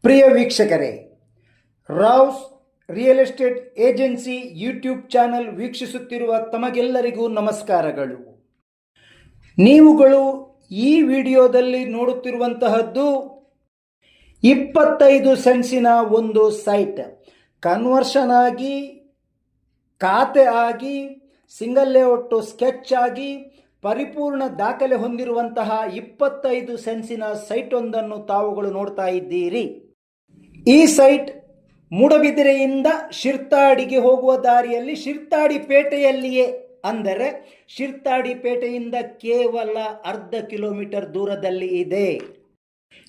ಪ್ರಿಯ ವೀಕ್ಷಕರೇ, Rao's real estate agency YouTube channel ವೀಕ್ಷಿಸುತ್ತಿರುವ ತಮಗೆಲ್ಲರಿಗೂ ನಮಸ್ಕಾರಗಳು. ನೀವುಗಳು ಈ ವಿಡಿಯೋದಲ್ಲಿ ನೋಡುತ್ತಿರುವಂತಹದ್ದು 25 ಸೆಂಟ್ಸಿನ ಒಂದು ಸೈಟ್. ಕನ್ವರ್ಷನ್ ಆಗಿ, ಖಾತೆ ಆಗಿ, ಸಿಂಗಲ್ ಲೇಔಟ್ ಸ್ಕೆಚ್ ಆಗಿ ಪರಿಪೂರ್ಣ ದಾಖಲೆ ಹೊಂದಿರುವಂತಹ 25 ಸೆಂಟ್ಸಿನ ಸೈಟ್ ಒಂದನ್ನು ತಾವುಗಳು ನೋಡ್ತಾ ಇದ್ದೀರಿ. ಈ ಸೈಟ್ ಮೂಡಬಿದಿರೆಯಿಂದ ಶಿರ್ತಾಡಿಗೆ ಹೋಗುವ ದಾರಿಯಲ್ಲಿ ಶಿರ್ತಾಡಿ ಪೇಟೆಯಲ್ಲಿಯೇ, ಅಂದರೆ ಶಿರ್ತಾಡಿ ಪೇಟೆಯಿಂದ ಕೇವಲ ಅರ್ಧ ಕಿಲೋಮೀಟರ್ ದೂರದಲ್ಲಿ ಇದೆ.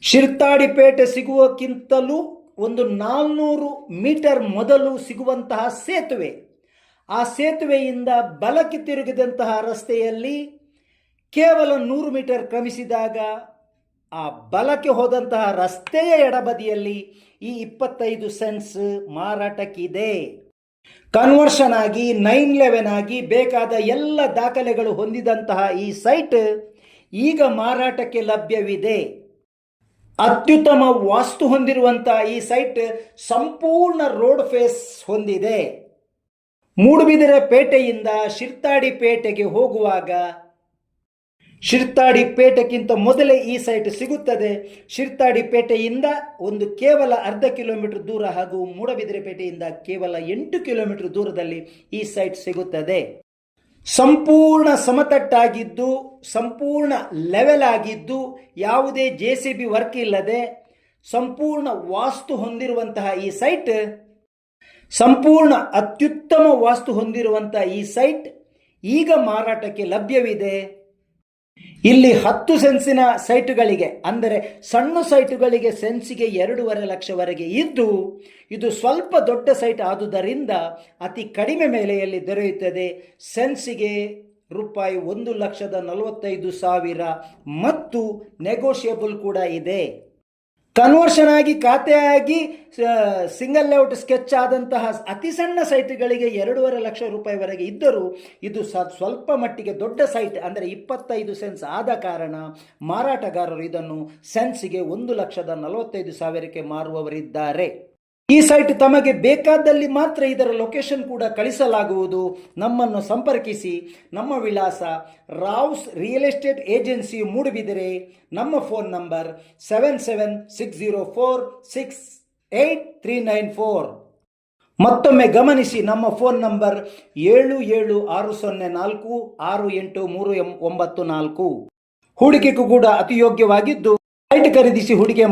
ಶಿರ್ತಾಡಿ ಪೇಟೆ ಸಿಗುವಕ್ಕಿಂತಲೂ ಒಂದು 400 ಮೀಟರ್ ಮೊದಲು ಸಿಗುವಂತಹ ಸೇತುವೆ, ಆ ಸೇತುವೆಯಿಂದ ಬಲಕ್ಕೆ ತಿರುಗಿದಂತಹ ರಸ್ತೆಯಲ್ಲಿ ಕೇವಲ 100 ಮೀಟರ್ ಕ್ರಮಿಸಿದಾಗ ಆ ಬಲಕ್ಕೆ ಹೋದಂತಹ ರಸ್ತೆಯ ಎಡಬದಿಯಲ್ಲಿ ಈ 25 ಸೆಂಟ್ಸ್ ಮಾರಾಟಕ್ಕಿದೆ. ಕನ್ವರ್ಷನ್ ಆಗಿ 911 ಆಗಿ ಬೇಕಾದ ಎಲ್ಲ ದಾಖಲೆಗಳು ಹೊಂದಿದಂತಹ ಈ ಸೈಟ್ ಈಗ ಮಾರಾಟಕ್ಕೆ ಲಭ್ಯವಿದೆ. ಅತ್ಯುತ್ತಮ ವಾಸ್ತು ಹೊಂದಿರುವಂತಹ ಈ ಸೈಟ್ ಸಂಪೂರ್ಣ ರೋಡ್ ಫೇಸ್ ಹೊಂದಿದೆ. ಮೂಡುಬಿದಿರೆ ಪೇಟೆಯಿಂದ ಶಿರ್ತಾಡಿ ಪೇಟೆಗೆ ಹೋಗುವಾಗ ಶಿರ್ತಾಡಿ ಪೇಟೆಗಿಂತ ಮೊದಲೇ ಈ ಸೈಟ್ ಸಿಗುತ್ತದೆ. ಶಿರ್ತಾಡಿ ಪೇಟೆಯಿಂದ ಒಂದು ಕೇವಲ ಅರ್ಧ ಕಿಲೋಮೀಟರ್ ದೂರ ಹಾಗೂ ಮೂಡಬಿದಿರೆ ಪೇಟೆಯಿಂದ ಕೇವಲ 8 ಕಿಲೋಮೀಟರ್ ದೂರದಲ್ಲಿ ಈ ಸೈಟ್ ಸಿಗುತ್ತದೆ. ಸಂಪೂರ್ಣ ಸಮತಟ್ಟಾಗಿದ್ದು, ಸಂಪೂರ್ಣ ಲೆವೆಲ್ ಆಗಿದ್ದು, ಯಾವುದೇ JCB ವರ್ಕ್ ಇಲ್ಲದೆ ಸಂಪೂರ್ಣ ವಾಸ್ತು ಹೊಂದಿರುವಂತಹ ಈ ಸೈಟ್, ಸಂಪೂರ್ಣ ಅತ್ಯುತ್ತಮ ವಾಸ್ತು ಹೊಂದಿರುವಂತಹ ಈ ಸೈಟ್ ಈಗ ಮಾರಾಟಕ್ಕೆ ಲಭ್ಯವಿದೆ. ಇಲ್ಲಿ 10 ಸೆನ್ಸಿನ ಸೈಟುಗಳಿಗೆ, ಅಂದರೆ ಸಣ್ಣ ಸೈಟುಗಳಿಗೆ ಸೆನ್ಸಿಗೆ 2.5 ಲಕ್ಷವರೆಗೆ ಇದ್ದು, ಇದು ಸ್ವಲ್ಪ ದೊಡ್ಡ ಸೈಟ್ ಆದುದರಿಂದ ಅತಿ ಕಡಿಮೆ ಬೆಲೆಯಲ್ಲಿ ದೊರೆಯುತ್ತದೆ. ಸೆನ್ಸಿಗೆ ರೂಪಾಯಿ 1,45,000 ಮತ್ತು ನೆಗೋಷಿಯಬಲ್ ಕೂಡ ಇದೆ. ಕನ್ವರ್ಷನ್ ಆಗಿ, ಖಾತೆ ಆಗಿ, ಸಿಂಗಲ್ ಲೇಔಟ್ ಸ್ಕೆಚ್ ಆದಂತಹ ಅತಿ ಸಣ್ಣ ಸೈಟ್ಗಳಿಗೆ 2.5 ಲಕ್ಷ ರೂಪಾಯಿವರೆಗೆ ಇದ್ದರೂ ಇದು ಸ್ವಲ್ಪ ಮಟ್ಟಿಗೆ ದೊಡ್ಡ ಸೈಟ್, ಅಂದರೆ 25 ಸೆನ್ಸ್ ಆದ ಕಾರಣ ಮಾರಾಟಗಾರರು ಇದನ್ನು ಸೆನ್ಸಿಗೆ 1,45,000ಕ್ಕೆ ಮಾರುವವರಿದ್ದಾರೆ. ಈ ಸೈಟ್ ತಮಗೆ ಬೇಕಾದಲ್ಲಿ ಮಾತ್ರ ಇದರ ಲೊಕೇಶನ್ ಕೂಡ ಕಳಿಸಲಾಗುವುದು. ನಮ್ಮನ್ನು ಸಂಪರ್ಕಿಸಿ. ನಮ್ಮ ವಿಳಾಸ Rao's real estate agency Moodbidri. ನಮ್ಮ ಫೋನ್ ನಂಬರ್ 7760468394. ಮತ್ತೊಮ್ಮೆ ಗಮನಿಸಿ, ನಮ್ಮ ಫೋನ್ ನಂಬರ್ 7760468394. ಹೂಡಿಕೆಗೂ ಕೂಡ ಅತಿ ಯೋಗ್ಯವಾಗಿದ್ದು ಸೈಟ್ ಖರೀದಿಸಿ ಹೂಡಿಕೆ